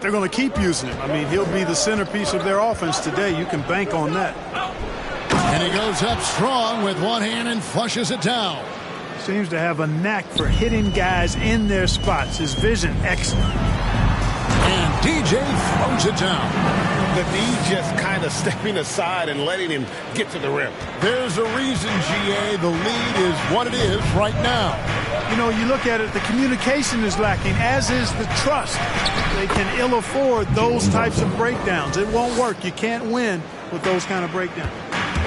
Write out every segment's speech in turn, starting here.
They're going to keep using him. I mean, he'll be the centerpiece of their offense today. You can bank on that. And he goes up strong with one hand and flushes it down. Seems to have a knack for hitting guys in their spots. His vision, excellent. And DJ throws it down. The D just kind of stepping aside and letting him get to the rim. There's a reason, GA, the lead is what it is right now. You know, you look at it, the communication is lacking, as is the trust. They can ill afford those types of breakdowns. It won't work. You can't win with those kind of breakdowns.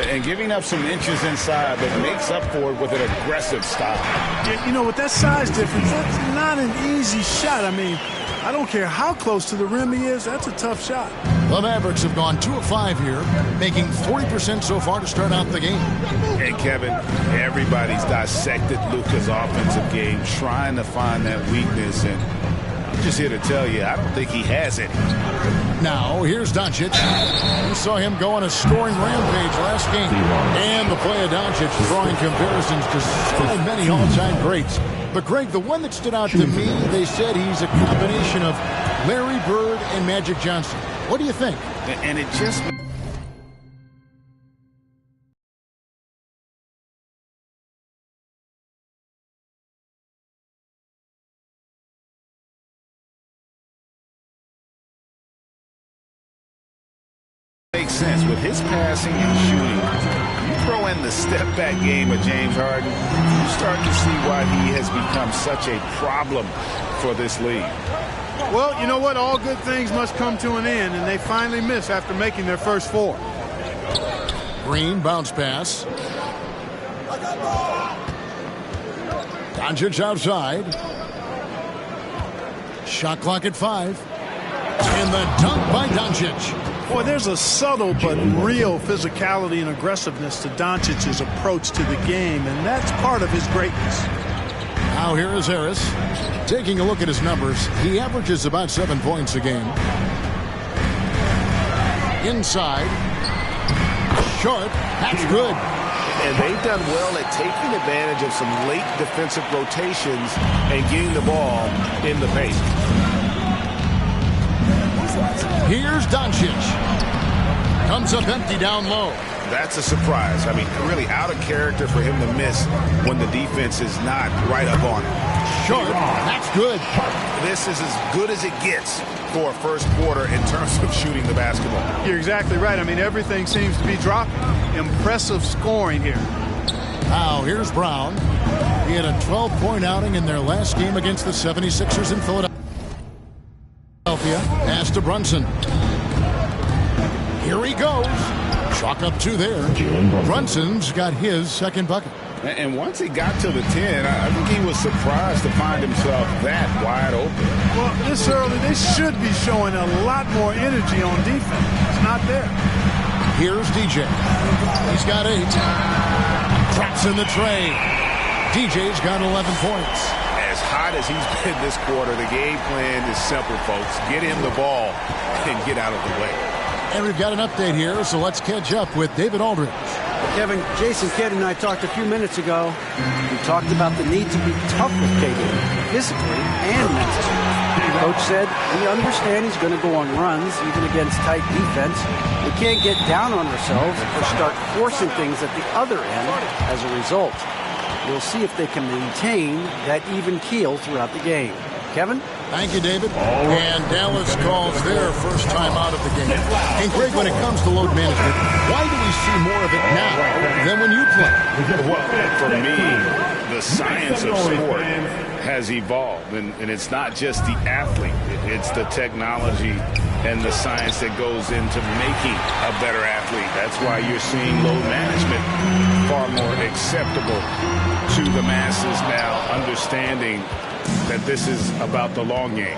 And giving up some inches inside, but makes up for it with an aggressive style. You know, with that size difference, that's not an easy shot. I mean, I don't care how close to the rim he is, that's a tough shot. The Mavericks have gone 2 of 5 here, making 40% so far to start out the game. Hey, Kevin, everybody's dissected Luka's offensive game, trying to find that weakness, and I'm just here to tell you, I don't think he has it. Now, here's Doncic. We saw him go on a scoring rampage last game. And the play of Doncic drawing comparisons to so many all-time greats. But, Greg, the one that stood out to me, they said he's a combination of Larry Bird and Magic Johnson. What do you think? And it just... makes sense with his passing and shooting. You throw in the step-back game of James Harden, you start to see why he has become such a problem for this league. Well, you know what? All good things must come to an end, and they finally miss after making their first 4. Green bounce pass. Doncic outside. Shot clock at 5. And the dunk by Doncic. Boy, there's a subtle but real physicality and aggressiveness to Doncic's approach to the game, and that's part of his greatness. Now here is Harris. Taking a look at his numbers, he averages about 7 points a game. Inside. Short. That's good. And they've done well at taking advantage of some late defensive rotations and getting the ball in the paint. Here's Doncic. Comes up empty down low. That's a surprise. I mean, really out of character for him to miss when the defense is not right up on him. Short. That's good. This is as good as it gets for a first quarter in terms of shooting the basketball. You're exactly right. I mean, everything seems to be dropping. Impressive scoring here. Now, here's Brown. He had a 12-point outing in their last game against the 76ers in Philadelphia. Pass to Brunson. Here he goes. Chalk up 2 there. Brunson's got his second bucket. And once he got to the 10, I think he was surprised to find himself that wide open. Well, this early, they should be showing a lot more energy on defense. It's not there. Here's DJ. He's got 8. Traps in the tray. DJ's got 11 points. As hot as he's been this quarter, the game plan is simple, folks. Get him the ball and get out of the way. And we've got an update here, so let's catch up with David Aldridge. Kevin, Jason Kidd and I talked a few minutes ago. We talked about the need to be tough with KD, physically and mentally. The coach said, we understand he's going to go on runs, even against tight defense. We can't get down on ourselves or start forcing things at the other end as a result. We'll see if they can maintain that even keel throughout the game. Kevin? Thank you, David. And Dallas calls their first time out of the game. And Greg, when it comes to load management, why do we see more of it now than when you play? Well, for me, the science of sport has evolved. And it's not just the athlete. It's the technology and the science that goes into making a better athlete. That's why you're seeing load management far more acceptable to the masses now, understanding that this is about the long game.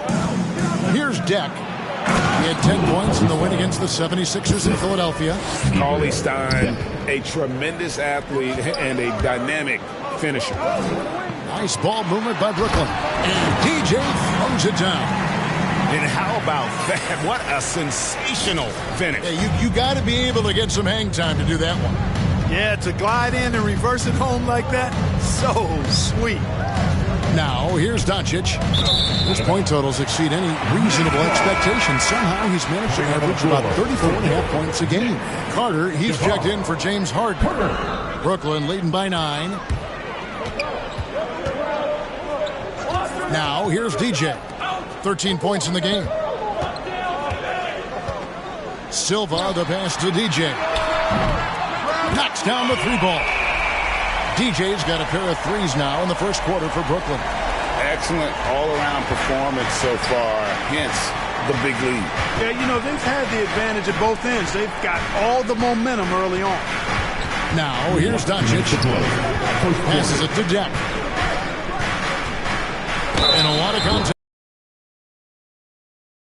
Here's Deck. He had 10 points in the win against the 76ers in Philadelphia. Cauley Stein, a tremendous athlete and a dynamic finisher. Nice ball movement by Brooklyn. And DJ throws it down. And how about that? What a sensational finish. Yeah, you got to be able to get some hang time to do that one. Yeah, to glide in and reverse it home like that, so sweet. Now, here's Doncic. His point totals exceed any reasonable expectations. Somehow, he's managed to average about 34.5 points a game. Carter, he's checked in for James Harden. Brooklyn leading by 9. Now, here's DJ. 13 points in the game. Silva, the pass to DJ. Knocks down the 3-ball. DJ's got a pair of threes now in the first quarter for Brooklyn. Excellent all-around performance so far, hence the big lead. Yeah, you know, they've had the advantage at both ends. They've got all the momentum early on. Now, here's Doncic. Passes it to Deck. And a lot of contact.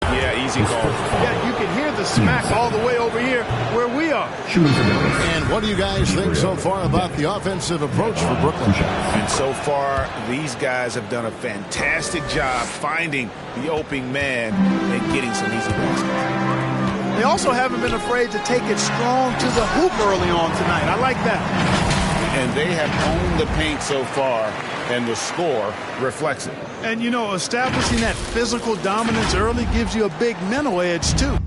Yeah, easy call. Yeah, you can hear the smack all the way over here where we are. And what do you guys think so far about the offensive approach for Brooklyn? And so far, these guys have done a fantastic job finding the opening man and getting some easy baskets. They also haven't been afraid to take it strong to the hoop early on tonight. I like that. And they have owned the paint so far, and the score reflects it. And, you know, establishing that physical dominance early gives you a big mental edge, too.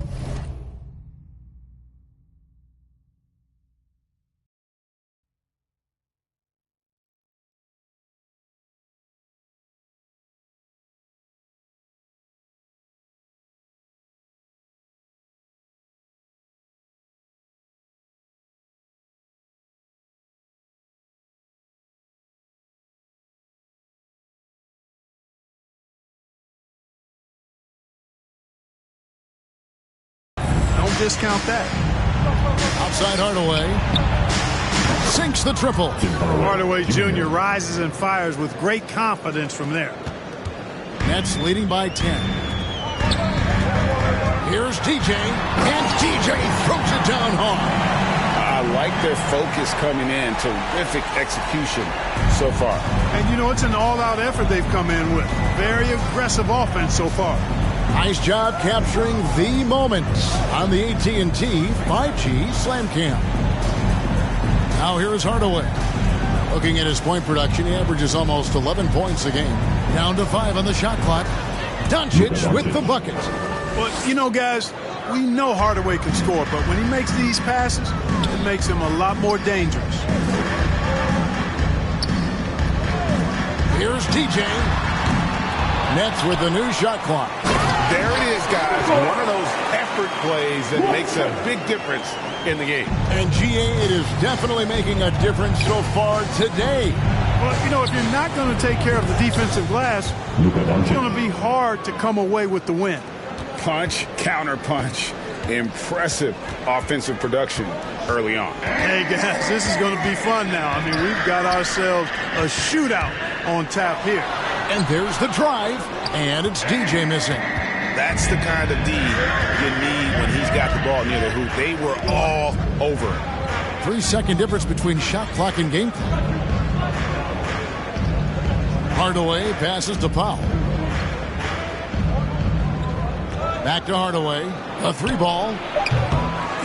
Don't discount that. Outside Hardaway. Sinks the triple. Hardaway Jr. rises and fires with great confidence from there. Nets leading by 10. Here's DJ. And DJ throws it down hard. I like their focus coming in. Terrific execution so far. And, you know, it's an all-out effort they've come in with. Very aggressive offense so far. Nice job capturing the moment on the AT&T 5G Slam Cam. Now here's Hardaway. Looking at his point production, he averages almost 11 points a game. Down to 5 on the shot clock. Doncic with the bucket. Well, you know, guys, we know Hardaway can score, but when he makes these passes, it makes him a lot more dangerous. Here's DJ. Nets with the new shot clock. There it is, guys. One of those effort plays that makes a big difference in the game. And GA, it is definitely making a difference so far today. Well, you know, if you're not going to take care of the defensive glass, it's going to be hard to come away with the win. Punch, counter punch. Impressive offensive production early on. Hey, guys, this is going to be fun now. I mean, we've got ourselves a shootout on tap here. And there's the drive, and it's DJ missing. That's the kind of D you need when he's got the ball near the hoop. They were all over it. 3-second difference between shot clock and game clock. Hardaway passes to Powell. Back to Hardaway. A 3-ball.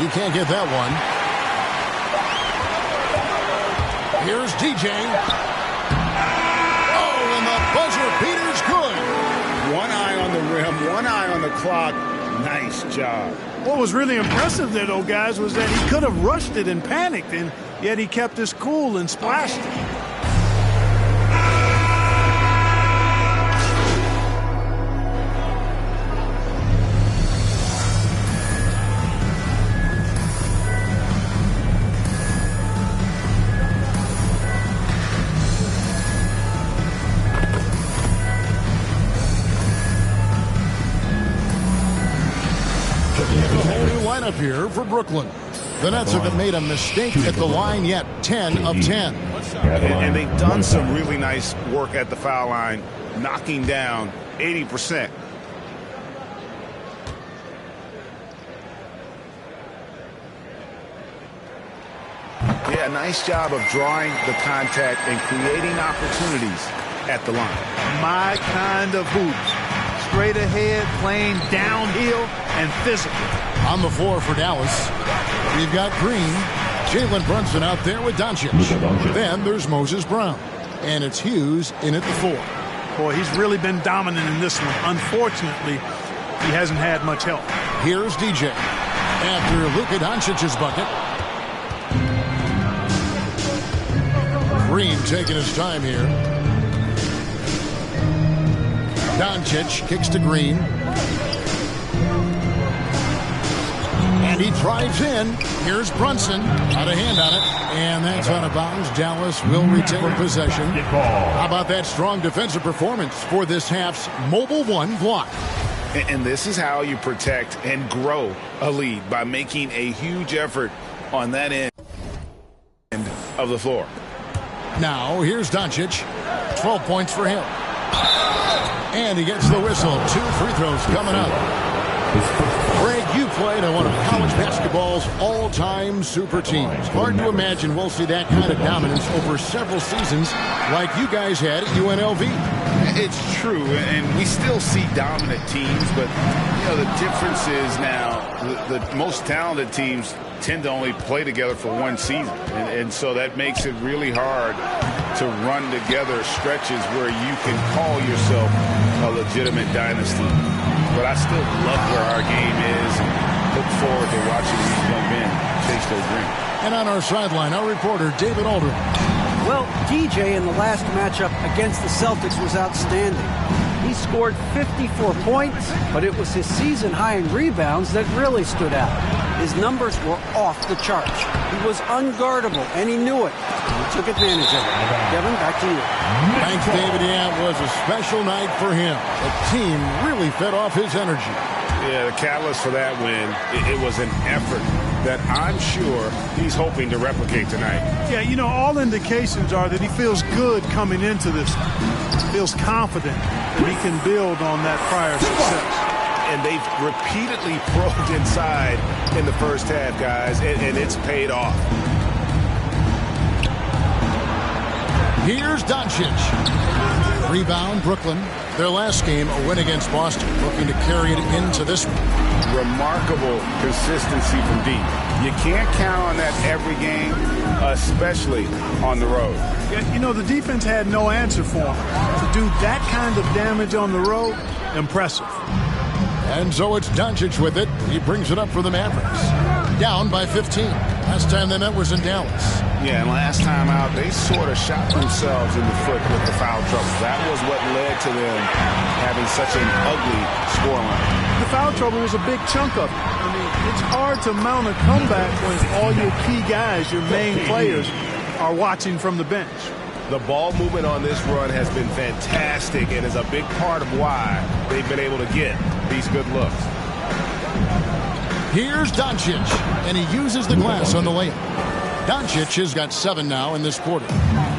He can't get that one. Here's DJ. Oh, and the buzzer beater's good. One eye on the rim, one eye on the clock. Nice job. What was really impressive there, though, guys, was that he could have rushed it and panicked, and yet he kept his cool and splashed it. Lineup here for Brooklyn. The Nets haven't made a mistake at the line yet. 10 of 10. And they've done some really nice work at the foul line, knocking down 80%. Yeah, nice job of drawing the contact and creating opportunities at the line. My kind of hoops. Straight ahead, playing downhill and physical. On the floor for Dallas, we've got Green, Jalen Brunson out there with Doncic. Then there's Moses Brown, and it's Hughes in at the 4. Boy, he's really been dominant in this one. Unfortunately, he hasn't had much help. Here's DJ after Luka Doncic's bucket. Green taking his time here. Doncic kicks to Green. And he drives in. Here's Brunson. Out of hand on it. And that's out of bounds. Dallas will retain possession. How about that strong defensive performance for this half's Mobile One block? And this is how you protect and grow a lead, by making a huge effort on that end of the floor. Now, here's Doncic. 12 points for him. And he gets the whistle. 2 free throws coming up. Greg, you played on one of college basketball's all-time super teams. Hard to imagine we'll see that kind of dominance over several seasons like you guys had at UNLV. It's true, and we still see dominant teams, but the difference is now the most talented teams tend to only play together for one season, and so that makes it really hard to run together stretches where you can call yourself a legitimate dynasty. But I still love where our game is and look forward to watching these young men chase those rings. And on our sideline, our reporter, David Aldridge. Well, DJ in the last matchup against the Celtics was outstanding. He scored 54 points, but it was his season high in rebounds that really stood out. His numbers were off the charts. He was unguardable, and he knew it. He took advantage of it. Kevin, back to you. Thanks, David. Yeah, it was a special night for him. The team really fed off his energy. Yeah, the catalyst for that win, it was an effort that I'm sure he's hoping to replicate tonight. Yeah, all indications are that he feels good coming into this. Feels confident that he can build on that prior success. And they've repeatedly probed inside in the first half, guys, and it's paid off. Here's Doncic. Rebound, Brooklyn. Their last game, a win against Boston, looking to carry it into this one. Remarkable consistency from deep. You can't count on that every game, especially on the road. Yeah, the defense had no answer for him. To do that kind of damage on the road, impressive. And so it's Doncic with it. He brings it up for the Mavericks. Down by 15. Last time they met was in Dallas. Yeah, and last time out, they sort of shot themselves in the foot with the foul trouble. That was what led to them having such an ugly scoreline. The foul trouble was a big chunk of it. I mean, it's hard to mount a comeback when all your key guys, your main players, are watching from the bench. The ball movement on this run has been fantastic and is a big part of why they've been able to get these good looks. Here's Doncic, and he uses the glass on the layup. Doncic has got 7 now in this quarter.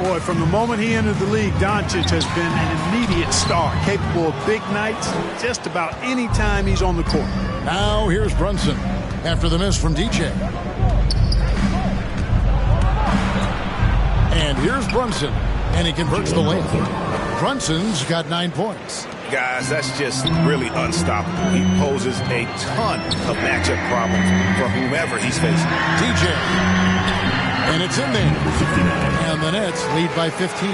Boy, from the moment he entered the league, Doncic has been an immediate star, capable of big nights just about any time he's on the court. Now here's Brunson after the miss from DJ. And here's Brunson, and he converts the layup. Brunson's got 9 points. Guys, that's just really unstoppable. He poses a ton of matchup problems for whomever he's facing. DJ. And it's in there. And the Nets lead by 15.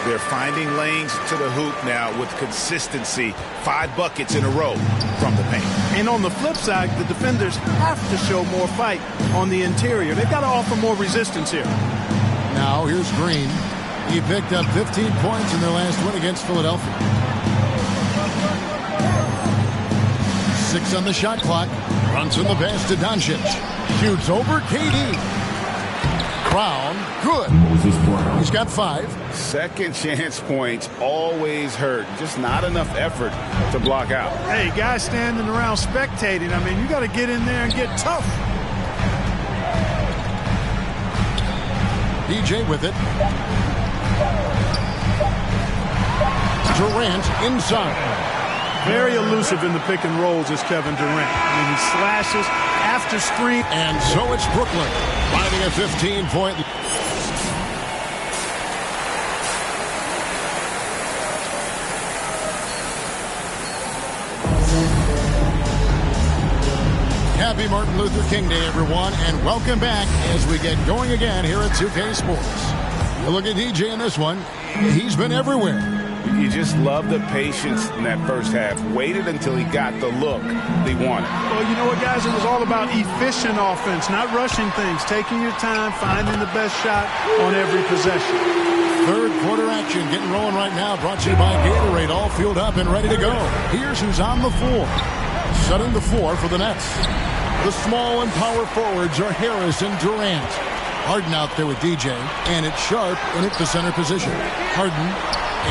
They're finding lanes to the hoop now with consistency. 5 buckets in a row from the paint. And on the flip side, the defenders have to show more fight on the interior. They've got to offer more resistance here. Now here's Green. He picked up 15 points in their last win against Philadelphia. 6 on the shot clock. Runs in the pass to Doncic. Shoots over KD. Brown, good. He's got 5. Second chance points always hurt. Just not enough effort to block out. Hey, guys standing around spectating. I mean, you got to get in there and get tough. DJ with it. Durant inside. Very elusive in the pick and rolls is Kevin Durant. I mean, he slashes after screen. And so it's Brooklyn finding a 15-point. Happy Martin Luther King Day, everyone, and welcome back as we get going again here at 2K Sports. You look at DJ in this one. He's been everywhere. You just love the patience in that first half. Waited until he got the look he wanted. Well, you know what, guys? It was all about efficient offense, not rushing things, taking your time, finding the best shot on every possession. Third quarter action getting rolling right now. Brought to you by Gatorade. All fueled up and ready to go. Here's who's on the floor. Setting the floor for the Nets. The small and power forwards are Harris and Durant. Harden out there with DJ, and it's Sharp in at the center position. Harden,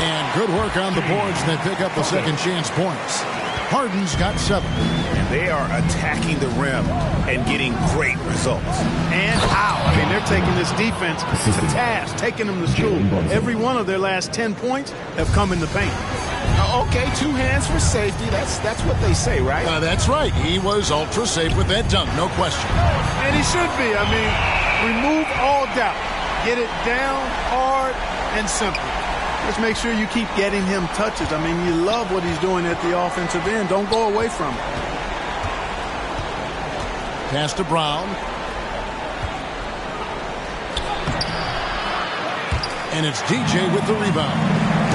and good work on the boards, and they pick up the second chance points. Harden's got 7. And they are attacking the rim and getting great results. And how? I mean, they're taking this defense to task, taking them to school. Every one of their last 10 points have come in the paint. Okay, 2 hands for safety. That's what they say, right? That's right. He was ultra safe with that dunk, no question. And he should be. I mean, remove all doubt. Get it down, hard, and simple. Just make sure you keep getting him touches. I mean, you love what he's doing at the offensive end. Don't go away from it. Pass to Brown. And it's DJ with the rebound.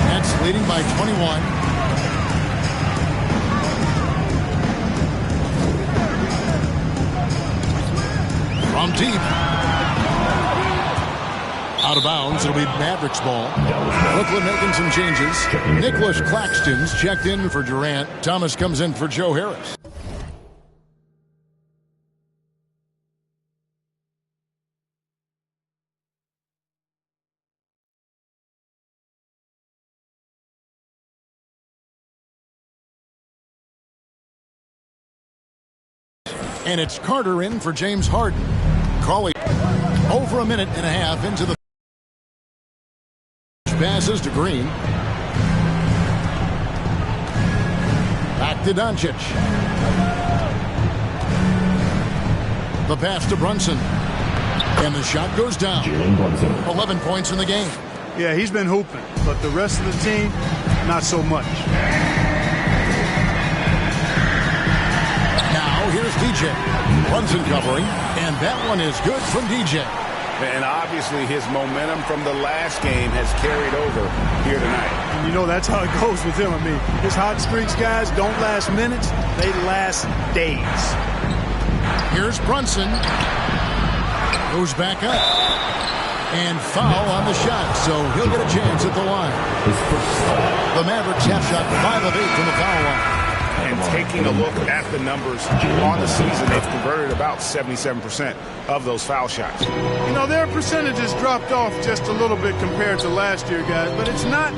Nets leading by 21. From deep. Out of bounds. It'll be Mavericks ball. Brooklyn making some changes. Nicholas Claxton's checked in for Durant. Thomas comes in for Joe Harris. And it's Carter in for James Harden. Crawley over a minute and a half into the passes to Green. Back to Doncic. The pass to Brunson. And the shot goes down. 11 points in the game. Yeah, he's been hooping, but the rest of the team, not so much. Here's DJ. Brunson covering, and that one is good from DJ. And obviously his momentum from the last game has carried over here tonight. And you know that's how it goes with him. I mean, his hot streaks, guys, don't last minutes. They last days. Here's Brunson. Goes back up. And foul on the shot, so he'll get a chance at the line. The Mavericks have shot 5 of 8 from the foul line. And taking a look at the numbers on the season, they've converted about 77% of those foul shots. You know, their percentages dropped off just a little bit compared to last year, guys, but it's not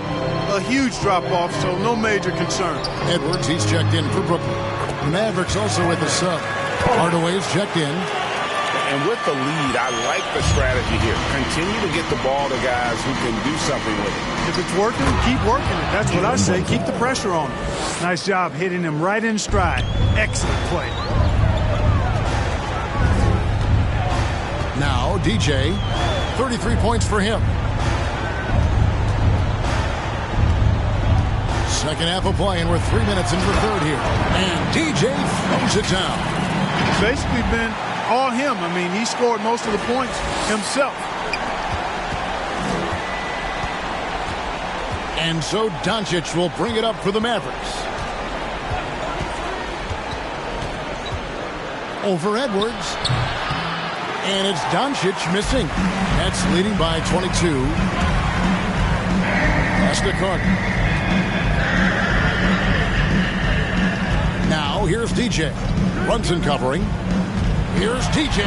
a huge drop-off, so no major concern. Edwards, he's checked in for Brooklyn. The Mavericks also with a sub. Hardaway's checked in. And with the lead, I like the strategy here. Continue to get the ball to guys who can do something with it. If it's working, keep working it. That's what I say. Keep the pressure on him. Nice job hitting him right in stride. Excellent play. Now, DJ, 33 points for him. Second half of play, and we're 3 minutes into the third here. And DJ throws it down. It's basically been all him. I mean, he scored most of the points himself. And so Doncic will bring it up for the Mavericks. Over Edwards. And it's Doncic missing. That's leading by 22. That's the Carter. Now here's DJ. Brunson covering. Here's DJ.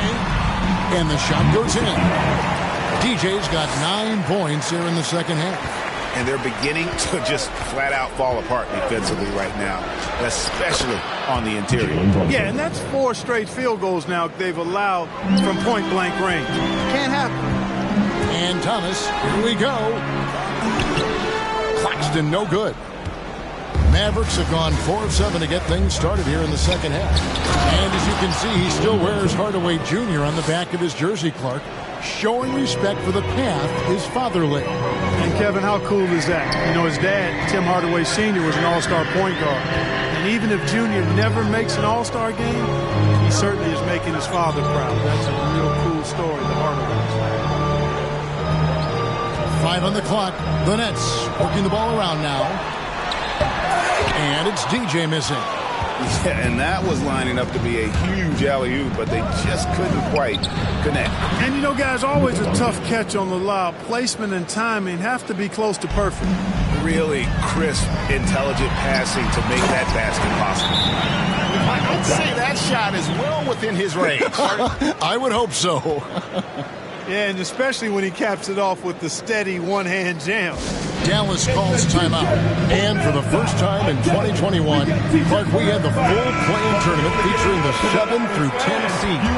And the shot goes in. DJ's got 9 points here in the second half. And they're beginning to just flat out fall apart defensively right now, especially on the interior. Yeah, and that's 4 straight field goals now they've allowed from point-blank range. Can't happen. And Thomas, here we go. Claxton, no good. Mavericks have gone 4 of 7 to get things started here in the second half. And as you can see, he still wears Hardaway Jr. on the back of his jersey, Clark, showing respect for the path his father laid. And Kevin, how cool is that? You know, his dad, Tim Hardaway Sr., was an all-star point guard. And even if Junior never makes an all-star game, he certainly is making his father proud. That's a real cool story, the Hardaways. 5 on the clock. The Nets working the ball around now. And it's DJ missing. Yeah, and that was lining up to be a huge alley-oop, but they just couldn't quite connect. And, you know, guys, always a tough catch on the lob. Placement and timing have to be close to perfect. Really crisp, intelligent passing to make that basket possible. I'd say that shot is well within his range. I would hope so. Yeah, and especially when he caps it off with the steady one-hand jam. Dallas calls timeout. And for the first time in 2021, Clark, we had the full play-in tournament featuring the 7 through 10 seeds.